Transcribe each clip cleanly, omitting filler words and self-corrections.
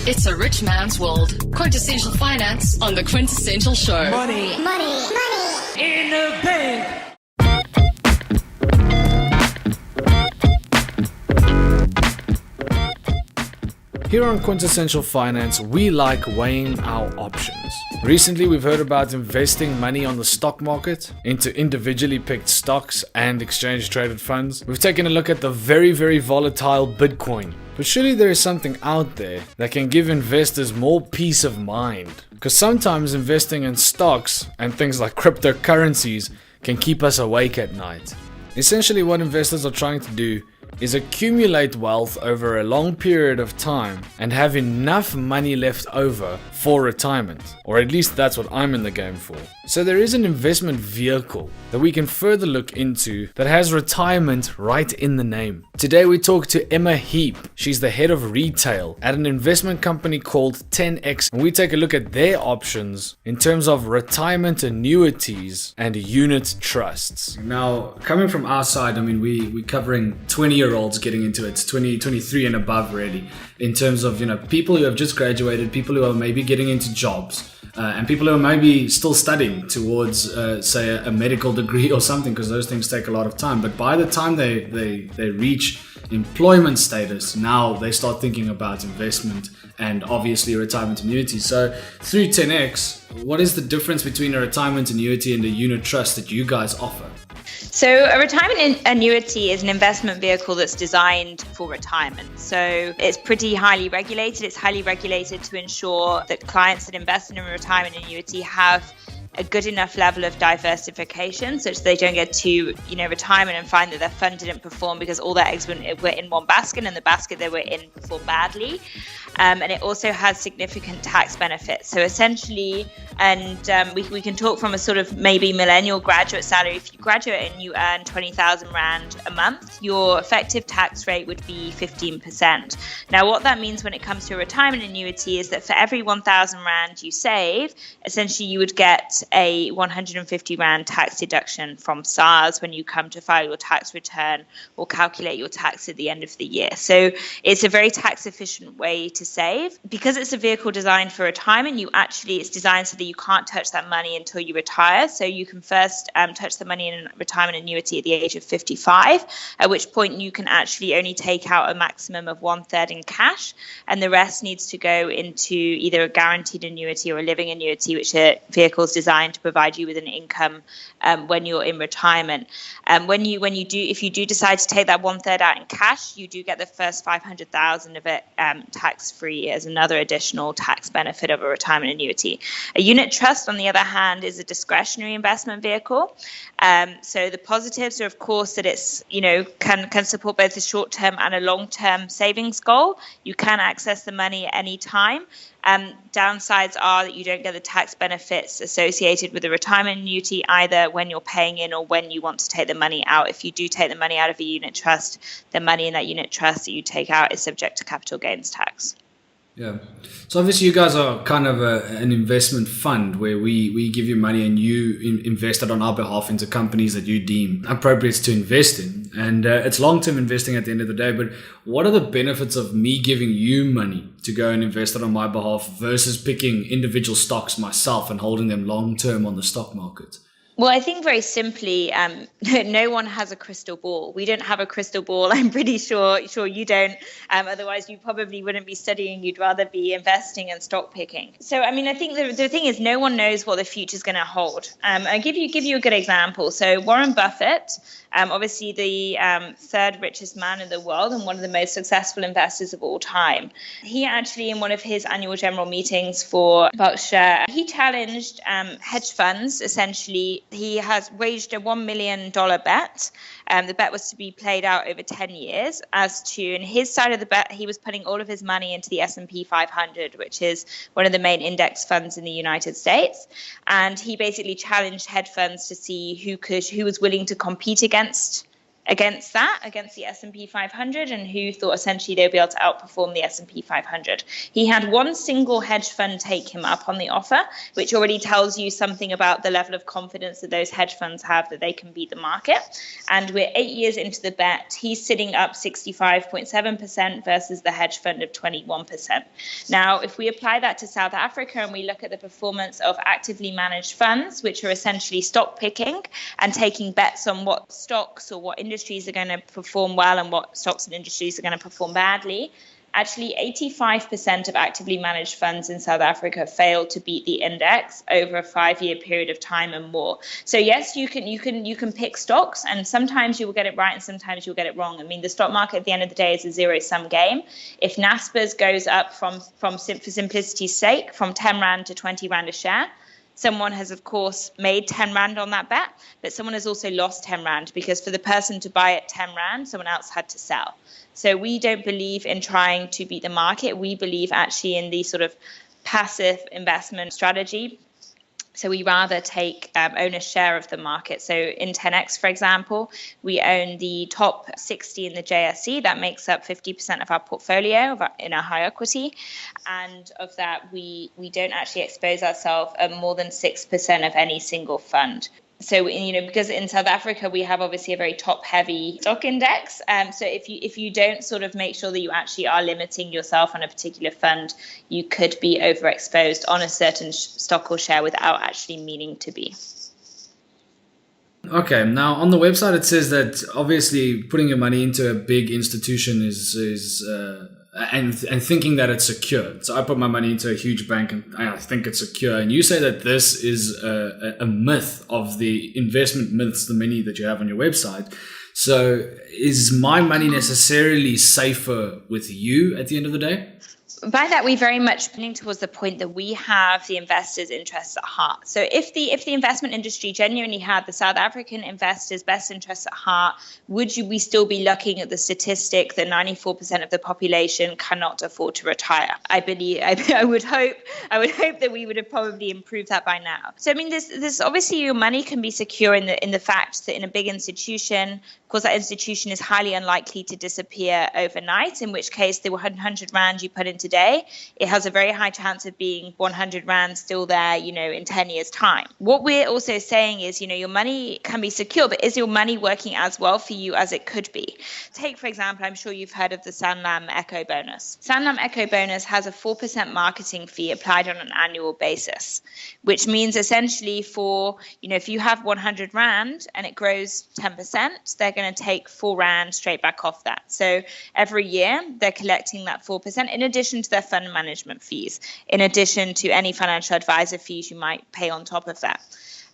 It's a rich man's world. Quintessential Finance on The Quintessential Show. Money in the bank. Here on Quintessential Finance, we like weighing our options. Recently, we've heard about investing money on the stock market into individually picked stocks and exchange-traded funds. We've taken a look at the very, very volatile Bitcoin. But surely there is something out there that can give investors more peace of mind. Because sometimes investing in stocks and things like cryptocurrencies can keep us awake at night. Essentially, what investors are trying to do is accumulate wealth over a long period of time and have enough money left over for retirement. Or at least that's what I'm in the game for. So there is an investment vehicle that we can further look into that has retirement right in the name. Today we talk to Emma Heap. She's the head of retail at an investment company called 10X, and we take a look at their options in terms of retirement annuities and unit trusts. Now, coming from our side, I mean, we're covering 20-year-olds getting into it, 23 and above really, in terms of, people who have just graduated, people who are maybe getting into jobs, and people who are maybe still studying towards, say, a medical degree or something, because those things take a lot of time. But by the time they reach employment status, now they start thinking about investment and obviously retirement annuity. So through 10X, what is the difference between a retirement annuity and a unit trust that you guys offer? So a retirement annuity is an investment vehicle that's designed for retirement. So it's pretty highly regulated. It's highly regulated to ensure that clients that invest in a retirement annuity have a good enough level of diversification such that they don't get to retirement and find that their fund didn't perform because all their eggs were in one basket and the basket they were in performed badly. And it also has significant tax benefits. So essentially, and we can talk from a sort of maybe millennial graduate salary. If you graduate and you earn 20,000 Rand a month, your effective tax rate would be 15%. Now, what that means when it comes to a retirement annuity is that for every 1,000 Rand you save, essentially you would get a 150 Rand tax deduction from SARS when you come to file your tax return or calculate your tax at the end of the year. So it's a very tax efficient way to save. Because it's a vehicle designed for retirement, it's designed so that you can't touch that money until you retire. So you can first touch the money in a retirement annuity at the age of 55, at which point you can actually only take out a maximum of 1/3 in cash, and the rest needs to go into either a guaranteed annuity or a living annuity, which are vehicles designed to provide you with an income when you're in retirement. If you do decide to take that 1/3 out in cash, you do get the first 500,000 of it tax-free as another additional tax benefit of a retirement annuity. A unit trust, on the other hand, is a discretionary investment vehicle. So the positives are, of course, that it's can support both a short-term and a long-term savings goal. You can access the money at any time. Downsides are that you don't get the tax benefits associated with a retirement annuity either when you're paying in or when you want to take the money out. If you do take the money out of a unit trust, the money in that unit trust that you take out is subject to capital gains tax. Yeah. So obviously you guys are kind of an investment fund where we give you money and you invest it on our behalf into companies that you deem appropriate to invest in. And it's long-term investing at the end of the day. But what are the benefits of me giving you money to go and invest it on my behalf versus picking individual stocks myself and holding them long-term on the stock market? Well, I think very simply, no one has a crystal ball. We don't have a crystal ball. I'm pretty sure you don't. Otherwise, you probably wouldn't be studying. You'd rather be investing and stock picking. So, I mean, I think the thing is no one knows what the future is going to hold. I'll give you a good example. So Warren Buffett, obviously the third richest man in the world and one of the most successful investors of all time. He actually, in one of his annual general meetings for Berkshire, he challenged hedge funds, essentially. He has waged a $1 million bet. The bet was to be played out over 10 years. In his side of the bet, he was putting all of his money into the S&P 500, which is one of the main index funds in the United States. And he basically challenged hedge funds to see who was willing to compete against against the S&P 500, and who thought essentially they'd be able to outperform the S&P 500. He had one single hedge fund take him up on the offer, which already tells you something about the level of confidence that those hedge funds have that they can beat the market. And we're 8 years into the bet. He's sitting up 65.7% versus the hedge fund of 21%. Now, if we apply that to South Africa and we look at the performance of actively managed funds, which are essentially stock picking and taking bets on what stocks or what industries are going to perform well and what stocks and industries are going to perform badly, actually 85% of actively managed funds in South Africa failed to beat the index over a 5-year period of time and more. So yes, you can pick stocks, and sometimes you will get it right and sometimes you'll get it wrong. I mean, the stock market at the end of the day is a zero-sum game. If Naspers goes up for simplicity's sake from 10 Rand to 20 Rand a share, someone has, of course, made 10 Rand on that bet, but someone has also lost 10 Rand because for the person to buy at 10 Rand, someone else had to sell. So we don't believe in trying to beat the market. We believe actually in the sort of passive investment strategy. So we rather own a share of the market. So in 10X, for example, we own the top 60 in the JSE. That makes up 50% of our portfolio in our high equity. And of that, we don't actually expose ourselves at more than 6% of any single fund. So, because in South Africa, we have obviously a very top-heavy stock index. So if you don't sort of make sure that you actually are limiting yourself on a particular fund, you could be overexposed on a certain stock or share without actually meaning to be. Okay, now on the website it says that obviously putting your money into a big institution is and thinking that it's secure. So I put my money into a huge bank and I think it's secure. And you say that this is a myth of the investment myths, the many that you have on your website. So is my money necessarily safer with you at the end of the day? By that, we very much leaning towards the point that we have the investors' interests at heart. So if the investment industry genuinely had the South African investors' best interests at heart, would we still be looking at the statistic that 94% of the population cannot afford to retire? I would hope that we would have probably improved that by now. So I mean, this obviously your money can be secure in the fact that in a big institution, of course, that institution is highly unlikely to disappear overnight. In which case, the 100 Rand you put in today, it has a very high chance of being 100 Rand still there, in 10 years' time. What we're also saying is, your money can be secure, but is your money working as well for you as it could be? Take, for example, I'm sure you've heard of the Sanlam Echo Bonus. Sanlam Echo Bonus has a 4% marketing fee applied on an annual basis, which means essentially for, if you have 100 Rand and it grows 10%, they're going to take 4 Rand straight back off that. So every year they're collecting that 4% in addition to their fund management fees, in addition to any financial advisor fees you might pay on top of that.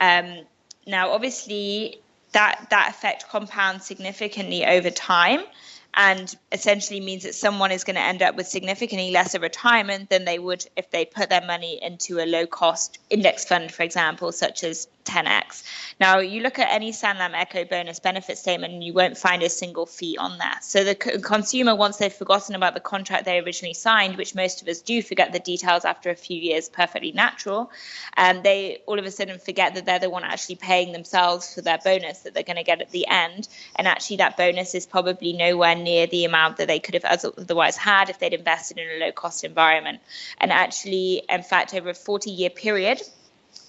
Now, obviously, that effect compounds significantly over time and essentially means that someone is going to end up with significantly lesser retirement than they would if they put their money into a low-cost index fund, for example, such as 10X. Now, you look at any Sanlam Echo Bonus benefit statement and you won't find a single fee on there. So the consumer, once they've forgotten about the contract they originally signed, which most of us do forget the details after a few years, perfectly natural, they all of a sudden forget that they're the one actually paying themselves for their bonus that they're going to get at the end. And actually that bonus is probably nowhere near the amount that they could have otherwise had if they'd invested in a low-cost environment. And actually, in fact, over a 40-year period,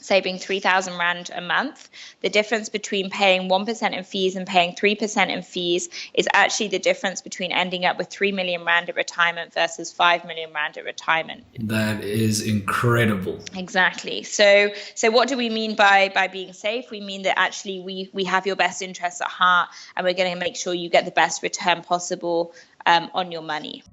saving 3,000 Rand a month, the difference between paying 1% in fees and paying 3% in fees is actually the difference between ending up with 3 million Rand at retirement versus 5 million Rand at retirement. That is incredible. Exactly. So what do we mean by being safe? We mean that actually we have your best interests at heart and we're going to make sure you get the best return possible on your money.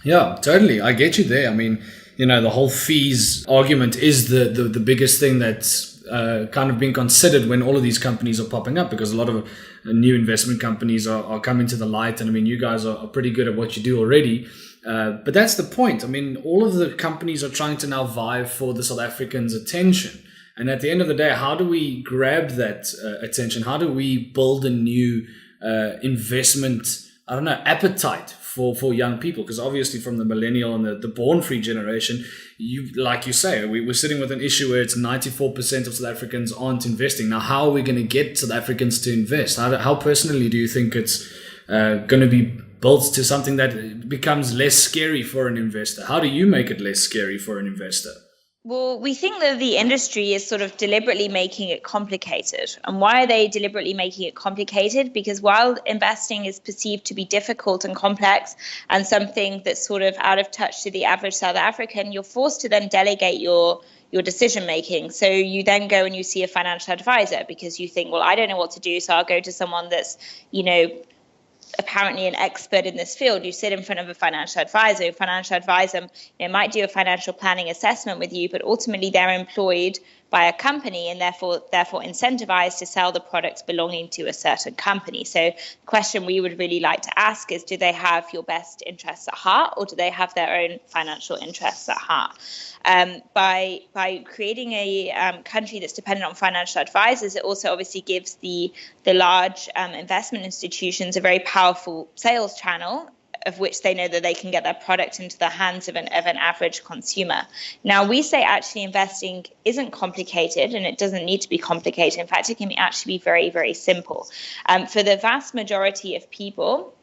Yeah, totally. I get you there. I mean, the whole fees argument is the biggest thing that's kind of being considered when all of these companies are popping up, because a lot of new investment companies are coming to the light. And I mean, you guys are pretty good at what you do already. But that's the point. I mean, all of the companies are trying to now vie for the South Africans' attention. And at the end of the day, how do we grab that attention? How do we build a new investment appetite for young people? Because obviously from the millennial and the born-free generation, like you say, we're sitting with an issue where it's 94% of South Africans aren't investing. Now, how are we going to get South Africans to invest? How personally do you think it's going to be built to something that becomes less scary for an investor? How do you make it less scary for an investor? Well, we think that the industry is sort of deliberately making it complicated. And why are they deliberately making it complicated? Because while investing is perceived to be difficult and complex and something that's sort of out of touch to the average South African, you're forced to then delegate your decision making. So you then go and you see a financial advisor because you think, well, I don't know what to do, so I'll go to someone that's, apparently an expert in this field. You sit in front of a financial advisor. A financial advisor might do a financial planning assessment with you, but ultimately they're employed by a company and therefore incentivized to sell the products belonging to a certain company. So the question we would really like to ask is, do they have your best interests at heart, or do they have their own financial interests at heart? By creating a country that's dependent on financial advisors, it also obviously gives the large investment institutions a very powerful sales channel, of which they know that they can get their product into the hands of an average consumer. Now, we say actually investing isn't complicated, and it doesn't need to be complicated. In fact, it can actually be very, very simple. For the vast majority of people,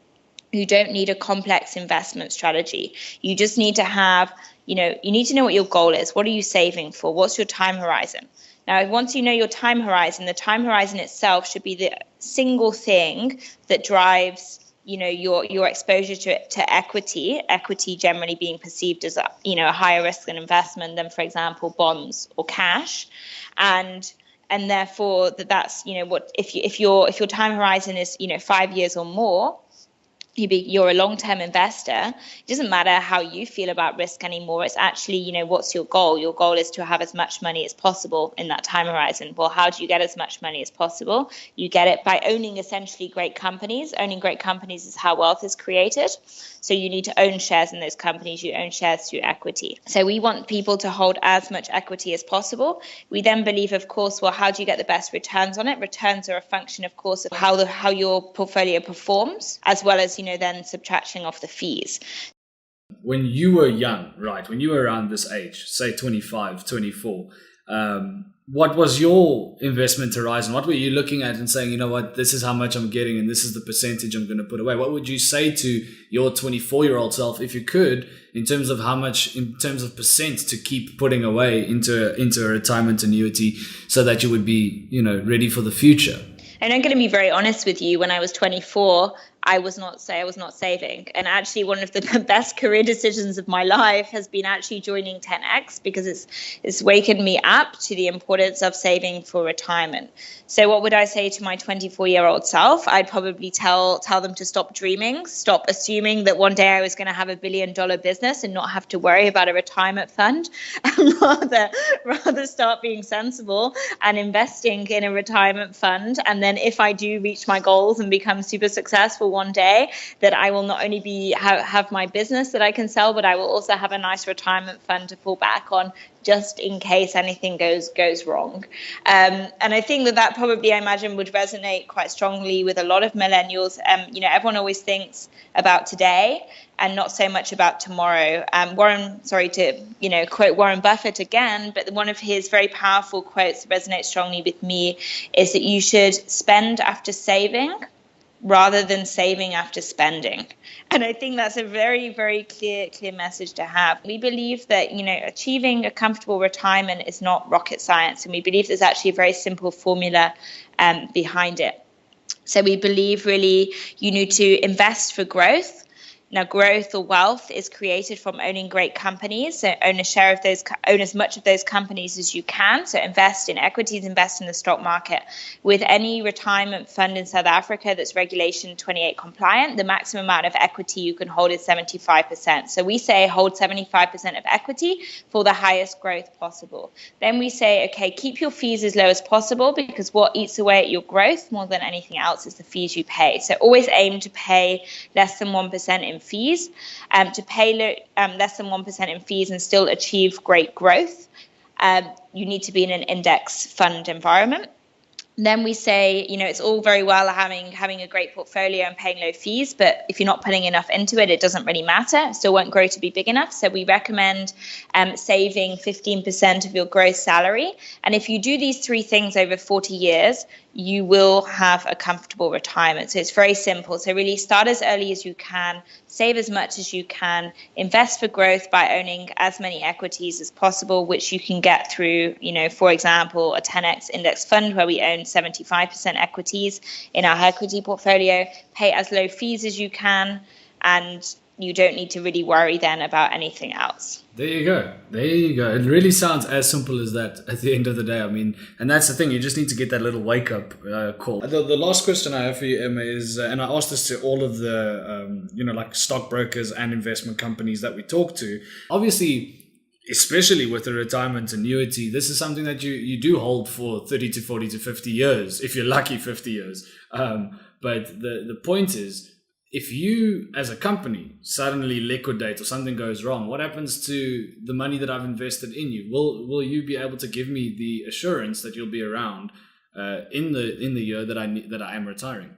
you don't need a complex investment strategy. You just need to have, you need to know what your goal is. What are you saving for? What's your time horizon? Now, once you know your time horizon, the time horizon itself should be the single thing that drives your exposure to equity generally being perceived as a higher risk an investment than, for example, bonds or cash, and therefore that's what if your time horizon is 5 years or more, you're a long-term investor. It doesn't matter how you feel about risk anymore. It's actually, what's your goal? Your goal is to have as much money as possible in that time horizon. Well, how do you get as much money as possible? You get it by owning essentially great companies. Owning great companies is how wealth is created. So you need to own shares in those companies. You own shares through equity. So we want people to hold as much equity as possible. We then believe, of course, well, how do you get the best returns on it? Returns are a function, of course, of how your portfolio performs, as well as, then subtracting off the fees. When you were young, right, when you were around this age, say 25, 24, what was your investment horizon? What were you looking at and saying, this is how much I'm getting and this is the percentage I'm going to put away? What would you say to your 24-year-old self, if you could, in terms of how much, in terms of percent to keep putting away into a retirement annuity so that you would be, ready for the future? And I'm going to be very honest with you. When I was 24, I was not saving. And actually one of the best career decisions of my life has been actually joining 10X, because it's wakened me up to the importance of saving for retirement. So what would I say to my 24-year-old self? I'd probably tell them to stop dreaming, stop assuming that one day I was going to have $1 billion business and not have to worry about a retirement fund, and rather start being sensible and investing in a retirement fund. And then if I do reach my goals and become super successful one day, that I will not only have my business that I can sell, but I will also have a nice retirement fund to fall back on just in case anything goes wrong. And I think that probably, I imagine, would resonate quite strongly with a lot of millennials. Everyone always thinks about today and not so much about tomorrow. Quote Warren Buffett again, but one of his very powerful quotes that resonates strongly with me is that you should spend after saving rather than saving after spending. And I think that's a very, very clear message to have. We believe that, achieving a comfortable retirement is not rocket science. And we believe there's actually a very simple formula behind it. So we believe really you need to invest for growth. Now, growth or wealth is created from owning great companies. So own as much of those companies as you can. So invest in equities, invest in the stock market. With any retirement fund in South Africa that's Regulation 28 compliant, the maximum amount of equity you can hold is 75%. So we say hold 75% of equity for the highest growth possible. Then we say, okay, keep your fees as low as possible, because what eats away at your growth more than anything else is the fees you pay. So always aim to pay less than 1% in fees, to pay less than 1% in fees and still achieve great growth. You need to be in an index fund environment. Then we say, it's all very well having a great portfolio and paying low fees, but if you're not putting enough into it, it doesn't really matter. It still won't grow to be big enough. So we recommend saving 15% of your gross salary. And if you do these three things over 40 years, you will have a comfortable retirement. So it's very simple. So really start as early as you can, save as much as you can, invest for growth by owning as many equities as possible, which you can get through, for example, a 10x index fund where we own 75% equities in our equity portfolio, pay as low fees as you can, and you don't need to really worry then about anything else. There you go. It really sounds as simple as that at the end of the day. I mean, and that's the thing. You just need to get that little wake up call. The last question I have for you, Emma, is, and I asked this to all of the, like stockbrokers and investment companies that we talk to. Obviously, especially with a retirement annuity, this is something that you do hold for 30 to 40 to 50 years, if you're lucky 50 years. But the point is, if you as a company suddenly liquidate or something goes wrong, what happens to the money that I've invested in you? Will you be able to give me the assurance that you'll be around in the year that I am retiring?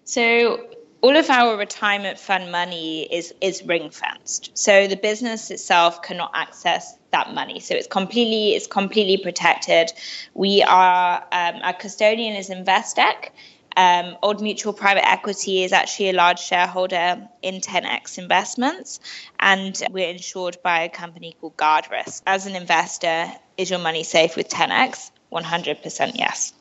So all of our retirement fund money is ring fenced. So the business itself cannot access that money. So it's completely protected. We are our custodian is Investec. Old Mutual Private Equity is actually a large shareholder in 10x Investments, and we're insured by a company called Guard Risk. As an investor, is your money safe with 10x? 100% yes.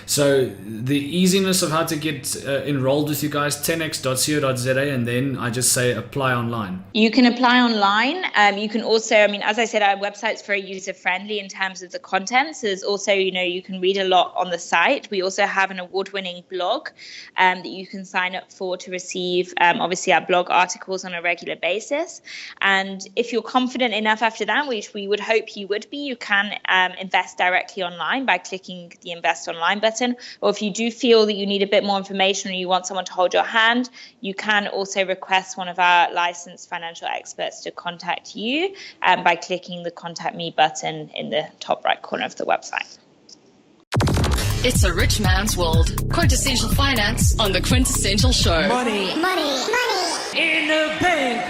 So the easiness of how to get enrolled with you guys, 10x.co.za, and then I just say apply online. You can apply online. You can also, as I said, our website's very user-friendly in terms of the content. So there's also, you can read a lot on the site. We also have an award-winning blog that you can sign up for to receive, obviously, our blog articles on a regular basis. And if you're confident enough after that, which we would hope you would be, you can invest directly online by clicking the Invest Online button. Or if you do feel that you need a bit more information or you want someone to hold your hand, you can also request one of our licensed financial experts to contact you by clicking the Contact Me button in the top right corner of the website. It's a rich man's world. Quintessential Finance on the Quintessential Show. Money in the bank.